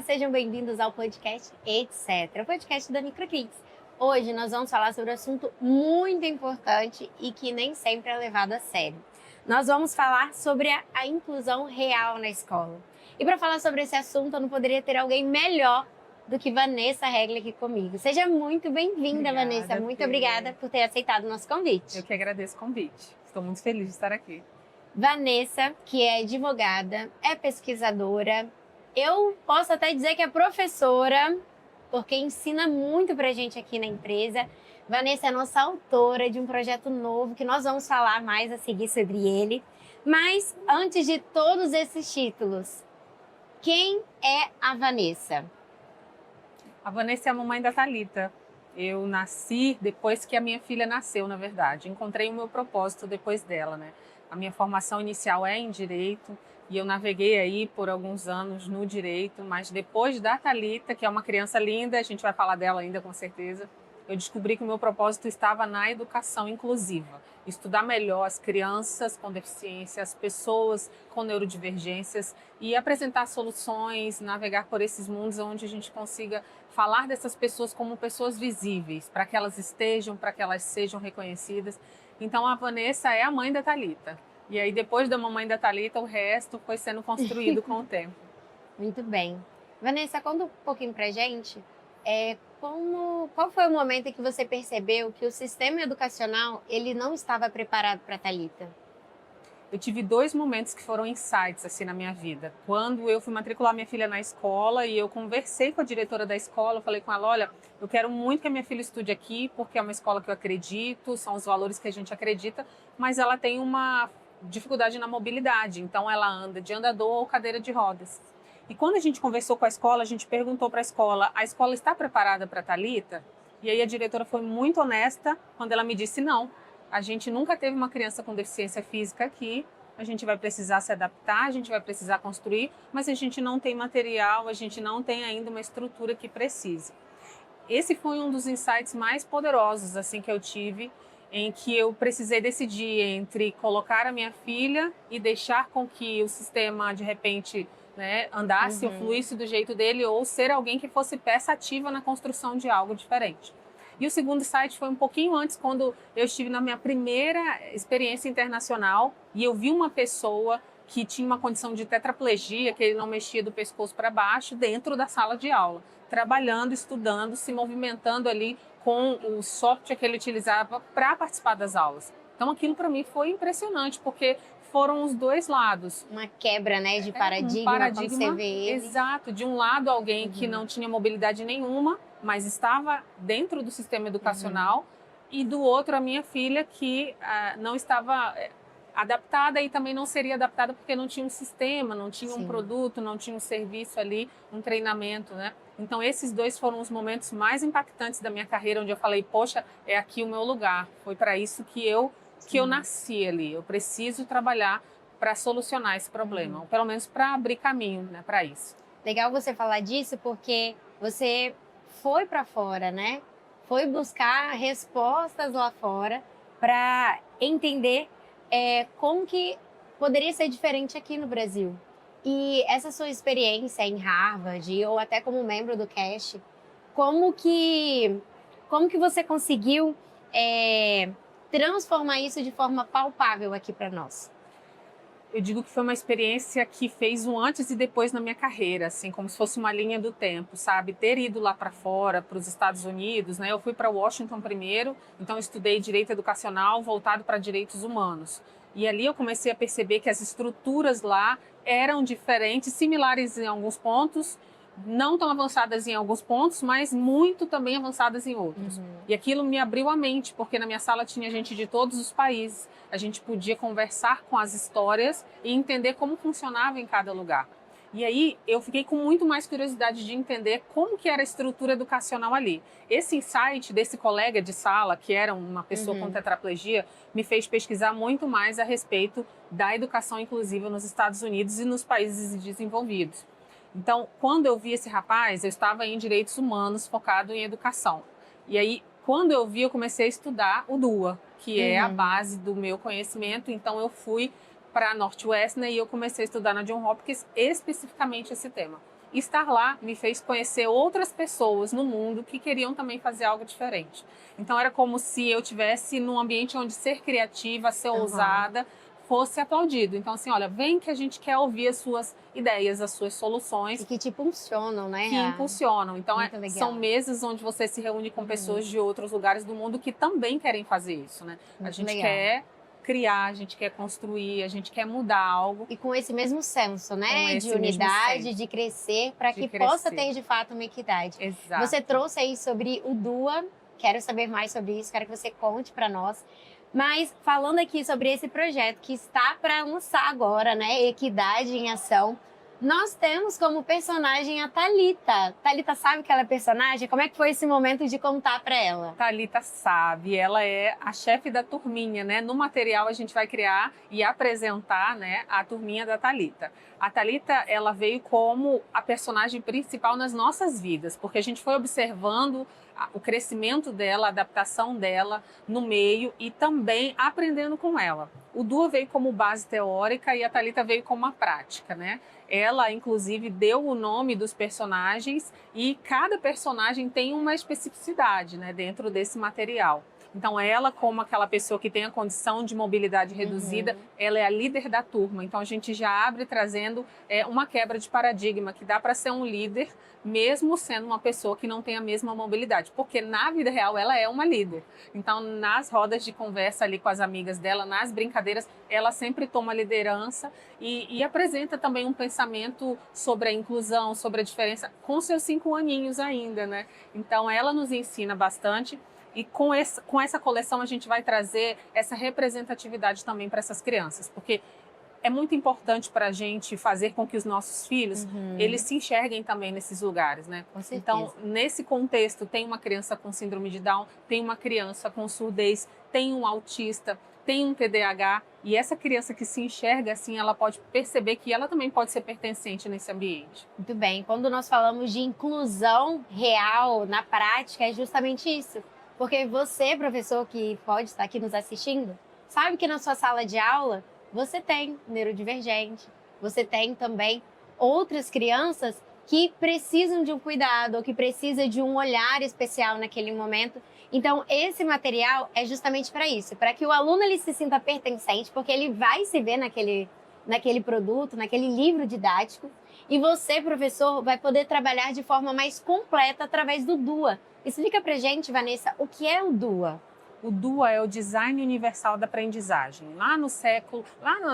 sejam bem-vindos ao podcast Etc, o podcast da Microkids. Hoje nós vamos falar sobre um assunto muito importante e que nem sempre é levado a sério. Nós vamos falar sobre a inclusão real na escola. E para falar sobre esse assunto, eu não poderia ter alguém melhor do que Vanessa Regli aqui comigo. Seja muito bem-vinda, Vanessa. Muito obrigada por ter aceitado o nosso convite. Eu que agradeço o convite. Estou muito feliz de estar aqui. Vanessa, que é advogada, é pesquisadora, eu posso até dizer que é professora, porque ensina muito pra gente aqui na empresa. Vanessa é nossa autora de um projeto novo, que nós vamos falar mais a seguir sobre ele. Mas, antes de todos esses títulos, quem é a Vanessa? A Vanessa é a mamãe da Thalita. Eu nasci depois que a minha filha nasceu, na verdade. Encontrei o meu propósito depois dela, né? A minha formação inicial é em Direito e eu naveguei aí por alguns anos no Direito, mas depois da Thalita, que é uma criança linda, a gente vai falar dela ainda com certeza, eu descobri que o meu propósito estava na educação inclusiva. Estudar melhor as crianças com deficiência, as pessoas com neurodivergências e apresentar soluções, navegar por esses mundos onde a gente consiga falar dessas pessoas como pessoas visíveis, para que elas estejam, para que elas sejam reconhecidas. Então a Vanessa é a mãe da Thalita. E aí depois da mamãe da Thalita, o resto foi sendo construído com o tempo. Muito bem. Vanessa, conta um pouquinho pra gente. Qual foi o momento em que você percebeu que o sistema educacional ele não estava preparado para a Thalita? Eu tive dois momentos que foram insights assim na minha vida. Quando eu fui matricular minha filha na escola e eu conversei com a diretora da escola, eu falei com ela, olha, eu quero muito que a minha filha estude aqui, porque é uma escola que eu acredito, são os valores que a gente acredita, mas ela tem uma dificuldade na mobilidade, então ela anda de andador ou cadeira de rodas. E quando a gente conversou com a escola, a gente perguntou para a escola está preparada para a Thalita? E aí a diretora foi muito honesta quando ela me disse não. A gente nunca teve uma criança com deficiência física aqui, a gente vai precisar se adaptar, a gente vai precisar construir, mas a gente não tem material, a gente não tem ainda uma estrutura que precise. Esse foi um dos insights mais poderosos assim que eu tive, em que eu precisei decidir entre colocar a minha filha e deixar com que o sistema, de repente, né, andasse ou fluísse do jeito dele, ou ser alguém que fosse peça ativa na construção de algo diferente. E o segundo insight foi um pouquinho antes, quando eu estive na minha primeira experiência internacional e eu vi uma pessoa que tinha uma condição de tetraplegia, que ele não mexia do pescoço para baixo, dentro da sala de aula, trabalhando, estudando, se movimentando ali com o software que ele utilizava para participar das aulas. Então aquilo para mim foi impressionante, porque foram os dois lados. Uma quebra, né, de paradigma, quando você vê ele. Exato. De um lado, alguém que não tinha mobilidade nenhuma, mas estava dentro do sistema educacional, e do outro, a minha filha, que não estava adaptada e também não seria adaptada porque não tinha um sistema, não tinha um produto, não tinha um serviço ali, um treinamento, né? Então, esses dois foram os momentos mais impactantes da minha carreira, onde eu falei, poxa, é aqui o meu lugar. Foi para isso que eu nasci ali. Eu preciso trabalhar para solucionar esse problema, ou pelo menos para abrir caminho, né, para isso. Legal você falar disso, porque você foi para fora, né? Foi buscar respostas lá fora para entender como que poderia ser diferente aqui no Brasil. E essa sua experiência em Harvard, ou até como membro do CAST, como que você conseguiu transformar isso de forma palpável aqui para nós? Eu digo que foi uma experiência que fez um antes e depois na minha carreira, assim, como se fosse uma linha do tempo, sabe? Ter ido lá para fora, para os Estados Unidos, né? Eu fui para Washington primeiro, então estudei direito educacional voltado para direitos humanos. E ali eu comecei a perceber que as estruturas lá eram diferentes, similares em alguns pontos, não tão avançadas em alguns pontos, mas muito também avançadas em outros. E aquilo me abriu a mente, porque na minha sala tinha gente de todos os países. A gente podia conversar com as histórias e entender como funcionava em cada lugar. E aí eu fiquei com muito mais curiosidade de entender como que era a estrutura educacional ali. Esse insight desse colega de sala, que era uma pessoa com tetraplegia, me fez pesquisar muito mais a respeito da educação inclusiva nos Estados Unidos e nos países desenvolvidos. Então, quando eu vi esse rapaz, eu estava em direitos humanos, focado em educação. E aí, quando eu vi, eu comecei a estudar o DUA, que é a base do meu conhecimento. Então, eu fui para a Northwestern e eu comecei a estudar na Johns Hopkins especificamente esse tema. estar lá me fez conhecer outras pessoas no mundo que queriam também fazer algo diferente. Então era como se eu tivesse num ambiente onde ser criativa, ser ousada, fosse aplaudido. Então assim, olha, vem que a gente quer ouvir as suas ideias, as suas soluções. E que te impulsionam, né? Que impulsionam. Então são mesas onde você se reúne com pessoas de outros lugares do mundo que também querem fazer isso, né? A gente quer criar, a gente quer construir, a gente quer mudar algo. E com esse mesmo senso, né? De unidade, de crescer, para que possa ter de fato uma equidade. Exato. Você trouxe aí sobre o DUA, quero saber mais sobre isso, quero que você conte para nós. Mas falando aqui sobre esse projeto que está para lançar agora, né? Equidade em Ação. Nós temos como personagem a Thalita. Thalita sabe que ela é personagem? Como é que foi esse momento de contar para ela? Thalita sabe, ela é a chefe da turminha, né? No material a gente vai criar e apresentar, né, a turminha da Thalita. A Thalita, ela veio como a personagem principal nas nossas vidas, porque a gente foi observando o crescimento dela, a adaptação dela no meio e também aprendendo com ela. O DUA veio como base teórica e a Thalita veio como a prática, né? Ela, inclusive, deu o nome dos personagens e cada personagem tem uma especificidade, né, dentro desse material. Então, ela, como aquela pessoa que tem a condição de mobilidade reduzida, ela é a líder da turma. Então, a gente já abre trazendo uma quebra de paradigma, que dá para ser um líder, mesmo sendo uma pessoa que não tem a mesma mobilidade. Porque, na vida real, ela é uma líder. Então, nas rodas de conversa ali com as amigas dela, nas brincadeiras, ela sempre toma liderança e apresenta também um pensamento sobre a inclusão, sobre a diferença, com seus 5 aninhos ainda, né? Então, ela nos ensina bastante. E com essa coleção a gente vai trazer essa representatividade também para essas crianças, porque é muito importante para a gente fazer com que os nossos filhos, eles se enxerguem também nesses lugares, né? Com certeza. Então, nesse contexto, tem uma criança com síndrome de Down, tem uma criança com surdez, tem um autista, tem um TDAH, e essa criança que se enxerga assim, ela pode perceber que ela também pode ser pertencente nesse ambiente. Muito bem. Quando nós falamos de inclusão real na prática, é justamente isso. Porque você, professor, que pode estar aqui nos assistindo, sabe que na sua sala de aula você tem neurodivergente, você tem também outras crianças que precisam de um cuidado ou que precisam de um olhar especial naquele momento. Então, esse material é justamente para isso, para que o aluno ele se sinta pertencente, porque ele vai se ver naquele produto, naquele livro didático, e você, professor, vai poder trabalhar de forma mais completa através do DUA. Explica pra gente, Vanessa, o que é o DUA? O DUA é o Design Universal da Aprendizagem. Lá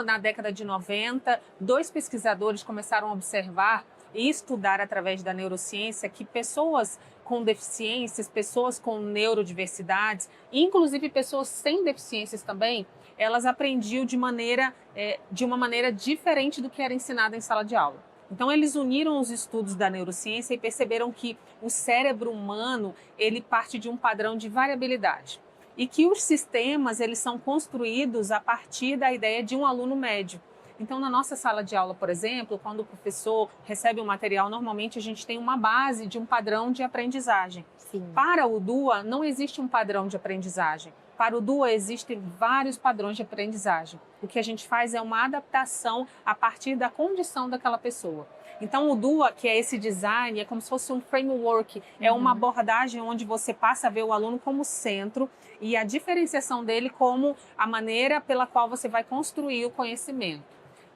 na década de 90, 2 pesquisadores começaram a observar e estudar através da neurociência que pessoas com deficiências, pessoas com neurodiversidades, inclusive pessoas sem deficiências também, elas aprendiam de uma maneira diferente do que era ensinado em sala de aula. Então, eles uniram os estudos da neurociência e perceberam que o cérebro humano, ele parte de um padrão de variabilidade. E que os sistemas, eles são construídos a partir da ideia de um aluno médio. Então, na nossa sala de aula, por exemplo, quando o professor recebe um material, normalmente a gente tem uma base de um padrão de aprendizagem. Sim. Para o DUA, não existe um padrão de aprendizagem. Para o DUA, existem vários padrões de aprendizagem. O que a gente faz é uma adaptação a partir da condição daquela pessoa. Então, o DUA, que é esse design, é como se fosse um framework, é uma abordagem onde você passa a ver o aluno como centro e a diferenciação dele como a maneira pela qual você vai construir o conhecimento.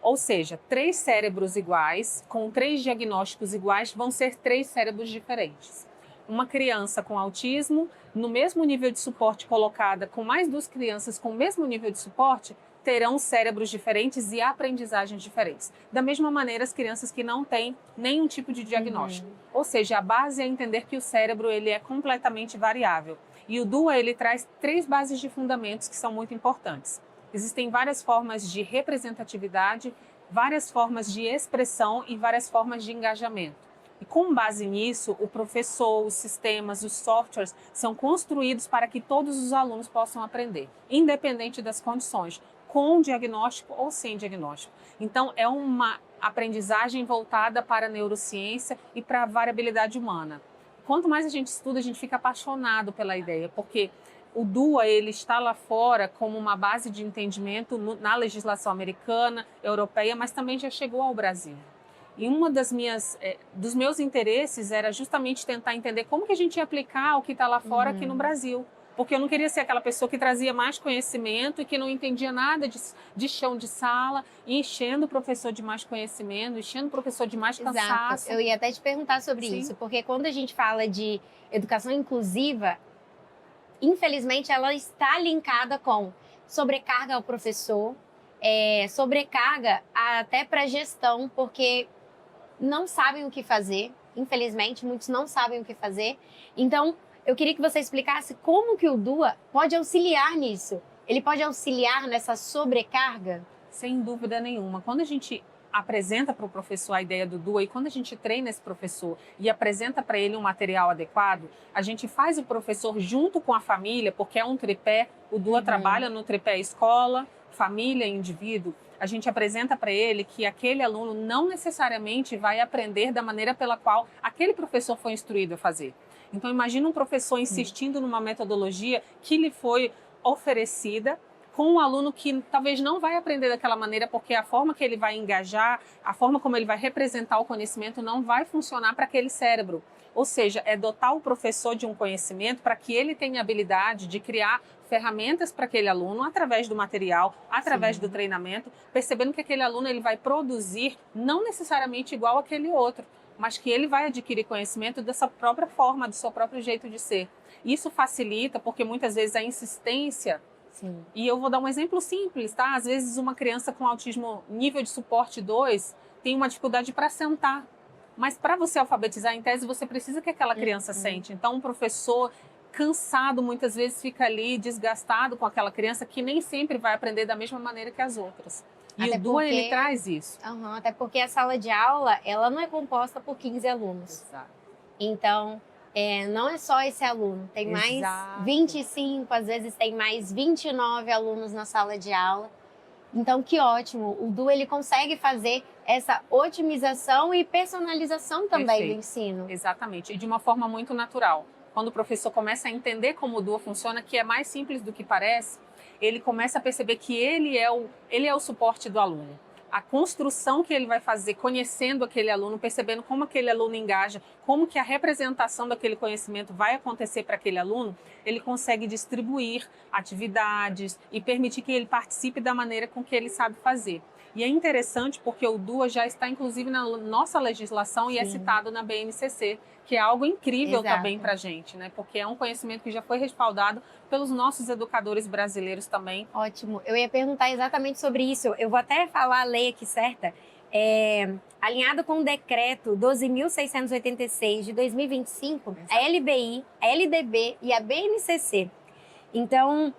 Ou seja, 3 cérebros iguais, com 3 diagnósticos iguais, vão ser 3 cérebros diferentes. Uma criança com autismo, no mesmo nível de suporte colocada com mais 2 crianças com o mesmo nível de suporte, terão cérebros diferentes e aprendizagens diferentes. Da mesma maneira, as crianças que não têm nenhum tipo de diagnóstico. Ou seja, a base é entender que o cérebro ele é completamente variável. E o DUA ele traz 3 bases de fundamentos que são muito importantes. Existem várias formas de representatividade, várias formas de expressão e várias formas de engajamento. E com base nisso, o professor, os sistemas, os softwares são construídos para que todos os alunos possam aprender, independente das condições, com diagnóstico ou sem diagnóstico. Então, é uma aprendizagem voltada para a neurociência e para a variabilidade humana. Quanto mais a gente estuda, a gente fica apaixonado pela ideia, porque o DUA ele está lá fora como uma base de entendimento na legislação americana, europeia, mas também já chegou ao Brasil. E uma dos meus interesses era justamente tentar entender como que a gente ia aplicar o que está lá fora aqui no Brasil. Porque eu não queria ser aquela pessoa que trazia mais conhecimento e que não entendia nada de chão de sala, e enchendo o professor de mais conhecimento, enchendo o professor de mais cansaço. Exato. Eu ia até te perguntar sobre Sim. isso, porque quando a gente fala de educação inclusiva, infelizmente ela está linkada com sobrecarga ao professor, sobrecarga até para a gestão, porque não sabem o que fazer. Infelizmente, muitos não sabem o que fazer. Então, eu queria que você explicasse como que o DUA pode auxiliar nisso. Ele pode auxiliar nessa sobrecarga? Sem dúvida nenhuma. Quando a gente apresenta para o professor a ideia do DUA e quando a gente treina esse professor e apresenta para ele um material adequado, a gente faz o professor junto com a família, porque é um tripé, o DUA trabalha no tripé escola, família e indivíduo. A gente apresenta para ele que aquele aluno não necessariamente vai aprender da maneira pela qual aquele professor foi instruído a fazer. Então, imagina um professor insistindo numa metodologia que lhe foi oferecida com um aluno que talvez não vai aprender daquela maneira, porque a forma que ele vai engajar, a forma como ele vai representar o conhecimento não vai funcionar para aquele cérebro. Ou seja, é dotar o professor de um conhecimento para que ele tenha habilidade de criar ferramentas para aquele aluno através do material, através do treinamento, percebendo que aquele aluno ele vai produzir não necessariamente igual àquele outro, mas que ele vai adquirir conhecimento dessa própria forma, do seu próprio jeito de ser. Isso facilita porque muitas vezes a insistência. Sim. E eu vou dar um exemplo simples, tá? Às vezes uma criança com autismo nível de suporte 2 tem uma dificuldade para sentar. Mas para você alfabetizar em tese, você precisa que aquela criança sente. Então, um professor cansado muitas vezes fica ali desgastado com aquela criança que nem sempre vai aprender da mesma maneira que as outras. E Até o DUA, porque- ele traz isso. Até porque a sala de aula, ela não é composta por 15 alunos. Exato. Então, não é só esse aluno. Tem mais Exato. 25, às vezes tem mais 29 alunos na sala de aula. Então, que ótimo. O DUA, ele consegue fazer essa otimização e personalização também Perfeito. do ensino. Exatamente. E de uma forma muito natural. Quando o professor começa a entender como o DUA funciona, que é mais simples do que parece, ele começa a perceber que ele é o suporte do aluno. A construção que ele vai fazer, conhecendo aquele aluno, percebendo como aquele aluno engaja, como que a representação daquele conhecimento vai acontecer para aquele aluno, ele consegue distribuir atividades e permitir que ele participe da maneira com que ele sabe fazer. E é interessante porque o DUA já está, inclusive, na nossa legislação e é citado na BNCC, que é algo incrível também para a gente, né? Porque é um conhecimento que já foi respaldado pelos nossos educadores brasileiros também. Ótimo. Eu ia perguntar exatamente sobre isso. Eu vou até falar a lei aqui certa. Alinhado com o decreto 12.686 de 2025, a LBI, a LDB e a BNCC. Então,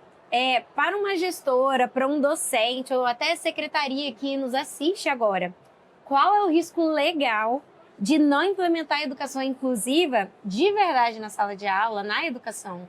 para uma gestora, para um docente ou até a secretaria que nos assiste agora, qual é o risco legal de não implementar a educação inclusiva de verdade na sala de aula, na educação?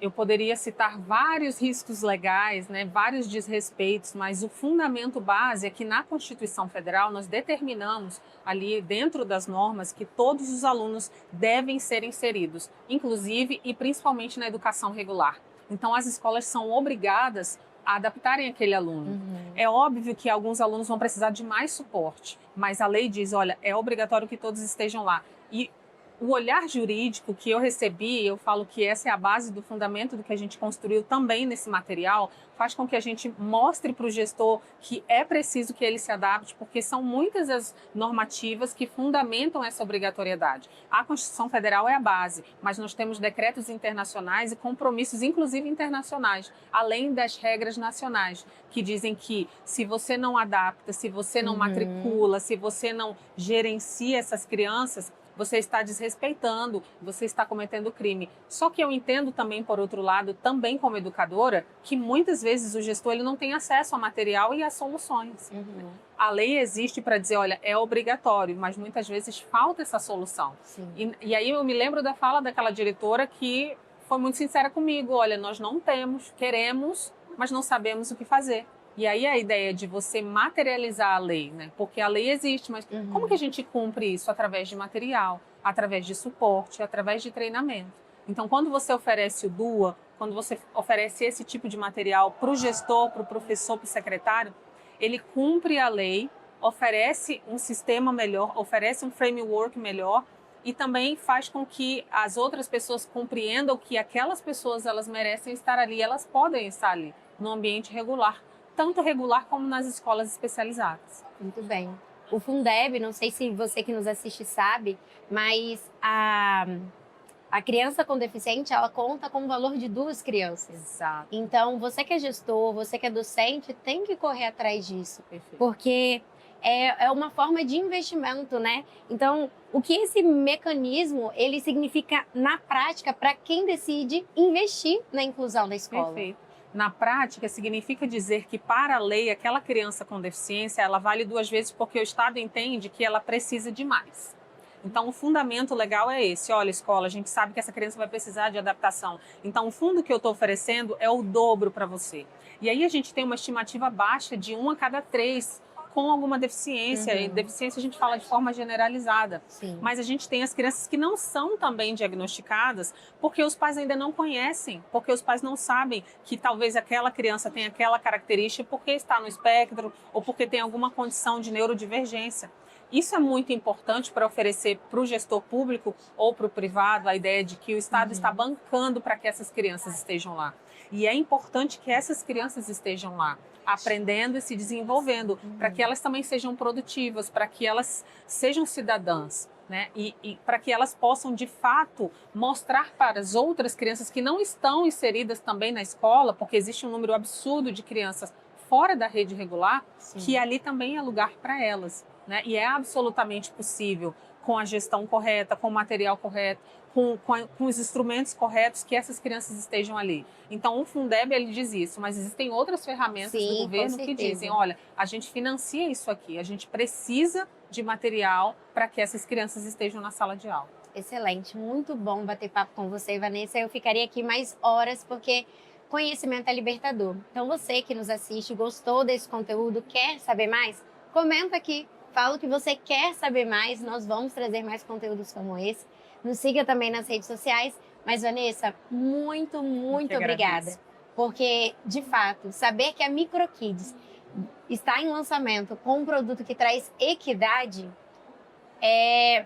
Eu poderia citar vários riscos legais, né, vários desrespeitos, mas o fundamento base é que na Constituição Federal nós determinamos ali dentro das normas que todos os alunos devem ser inseridos, inclusive e principalmente na educação regular. Então as escolas são obrigadas a adaptarem aquele aluno. É óbvio que alguns alunos vão precisar de mais suporte, mas a lei diz, olha, é obrigatório que todos estejam lá. E o olhar jurídico que eu recebi, eu falo que essa é a base do fundamento do que a gente construiu também nesse material, faz com que a gente mostre para o gestor que é preciso que ele se adapte, porque são muitas as normativas que fundamentam essa obrigatoriedade. A Constituição Federal é a base, mas nós temos decretos internacionais e compromissos, inclusive internacionais, além das regras nacionais, que dizem que se você não adapta, se você não matricula, se você não gerencia essas crianças, você está desrespeitando, você está cometendo crime. Só que eu entendo também, por outro lado, também como educadora, que muitas vezes o gestor ele não tem acesso ao material e às soluções. A lei existe para dizer, olha, é obrigatório, mas muitas vezes falta essa solução. E aí eu me lembro da fala daquela diretora que foi muito sincera comigo, olha, nós não temos, queremos, mas não sabemos o que fazer. E aí a ideia de você materializar a lei, né? Porque a lei existe, mas como que a gente cumpre isso? Através de material, através de suporte, através de treinamento. Então, quando você oferece o DUA, quando você oferece esse tipo de material para o gestor, para o professor, para o secretário, ele cumpre a lei oferece um sistema melhor, oferece um framework melhor e também faz com que as outras pessoas compreendam que aquelas pessoas elas merecem estar ali, elas podem estar ali no ambiente regular, tanto regular como nas escolas especializadas. Muito bem. O Fundeb, não sei se você que nos assiste sabe, mas a criança com deficiente, ela conta com o valor de 2 crianças. Exato. Então, você que é gestor, você que é docente, tem que correr atrás disso. Perfeito. Porque é uma forma de investimento, né? Então, o que esse mecanismo, ele significa na prática para quem decide investir na inclusão da escola? Perfeito. Na prática, significa dizer que, para a lei, aquela criança com deficiência, ela vale 2 vezes porque o Estado entende que ela precisa de mais. Então, o fundamento legal é esse. Olha, escola, a gente sabe que essa criança vai precisar de adaptação. Então, o fundo que eu estou oferecendo é o dobro para você. E aí a gente tem uma estimativa baixa de 1 a cada 3 com alguma deficiência. E deficiência a gente fala de forma generalizada. Sim. Mas a gente tem as crianças que não são também diagnosticadas porque os pais ainda não conhecem, porque os pais não sabem que talvez aquela criança tenha aquela característica porque está no espectro ou porque tem alguma condição de neurodivergência. Isso é muito importante para oferecer para o gestor público ou para o privado a ideia de que o Estado está bancando para que essas crianças estejam lá. E é importante que essas crianças estejam lá, aprendendo e se desenvolvendo, para que elas também sejam produtivas, para que elas sejam cidadãs, né? E para que elas possam, de fato, mostrar para as outras crianças que não estão inseridas também na escola, porque existe um número absurdo de crianças fora da rede regular, que ali também é lugar para elas. Né? E é absolutamente possível, com a gestão correta, com o material correto, com os instrumentos corretos, que essas crianças estejam ali. Então, o Fundeb, ele diz isso, mas existem outras ferramentas do governo que dizem, olha, a gente financia isso aqui, a gente precisa de material para que essas crianças estejam na sala de aula. Excelente, muito bom bater papo com você, Vanessa. Eu ficaria aqui mais horas, porque conhecimento é libertador. Então, você que nos assiste, gostou desse conteúdo, quer saber mais? Comenta aqui. Fala o que você quer saber mais, nós vamos trazer mais conteúdos como esse. Nos siga também nas redes sociais. Mas, Vanessa, muito obrigada. Porque, de fato, saber que a MicroKids está em lançamento com um produto que traz equidade é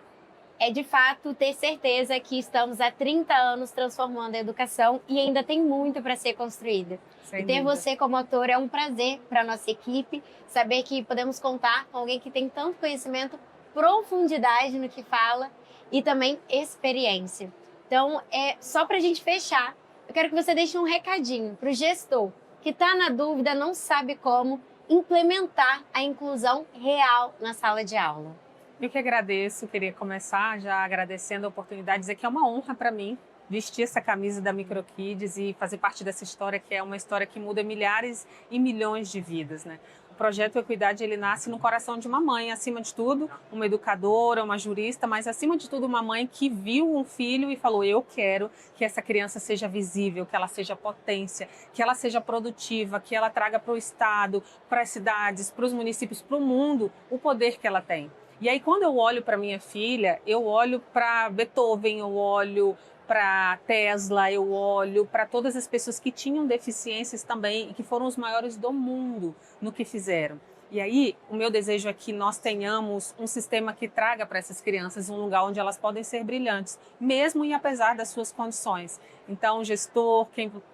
de fato ter certeza que estamos há 30 anos transformando a educação e ainda tem muito para ser construído. E ter você como autor é um prazer para a nossa equipe, saber que podemos contar com alguém que tem tanto conhecimento, profundidade no que fala e também experiência. Então, só para a gente fechar, eu quero que você deixe um recadinho para o gestor que está na dúvida, não sabe como implementar a inclusão real na sala de aula. Eu que agradeço, queria começar já agradecendo a oportunidade, dizer que é uma honra para mim vestir essa camisa da MicroKids e fazer parte dessa história, que é uma história que muda milhares e milhões de vidas, né? O projeto Equidade, ele nasce no coração de uma mãe, acima de tudo, uma educadora, uma jurista, mas acima de tudo uma mãe que viu um filho e falou, eu quero que essa criança seja visível, que ela seja potência, que ela seja produtiva, que ela traga para o Estado, para as cidades, para os municípios, para o mundo, o poder que ela tem. E aí, quando eu olho para minha filha, eu olho para Beethoven, eu olho para Tesla, eu olho para todas as pessoas que tinham deficiências também e que foram os maiores do mundo no que fizeram. E aí, o meu desejo é que nós tenhamos um sistema que traga para essas crianças um lugar onde elas podem ser brilhantes, mesmo e apesar das suas condições. Então, gestor,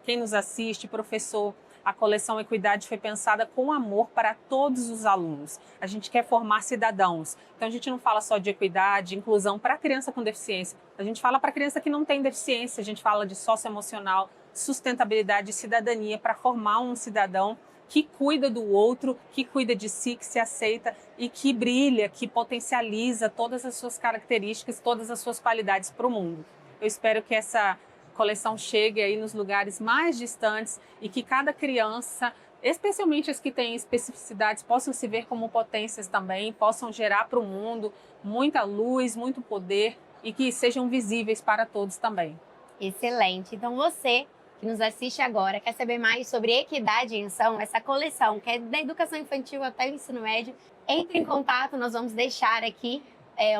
quem nos assiste, professor, a coleção Equidade foi pensada com amor para todos os alunos. A gente quer formar cidadãos. Então, a gente não fala só de equidade, inclusão para criança com deficiência. A gente fala para criança que não tem deficiência. A gente fala de socioemocional, sustentabilidade e cidadania para formar um cidadão que cuida do outro, que cuida de si, que se aceita e que brilha, que potencializa todas as suas características, todas as suas qualidades para o mundo. Eu espero que essa coleção chegue aí nos lugares mais distantes e que cada criança, especialmente as que têm especificidades, possam se ver como potências também, possam gerar para o mundo muita luz, muito poder e que sejam visíveis para todos também. Excelente! Então você que nos assiste agora, quer saber mais sobre equidade em ação, essa coleção que é da educação infantil até o ensino médio, entre em contato, nós vamos deixar aqui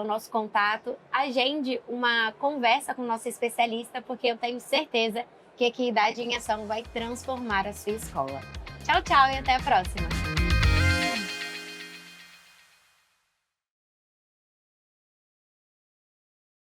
o nosso contato, agende uma conversa com o nosso especialista, porque eu tenho certeza que a Equidade em Ação vai transformar a sua escola. Tchau, tchau e até a próxima!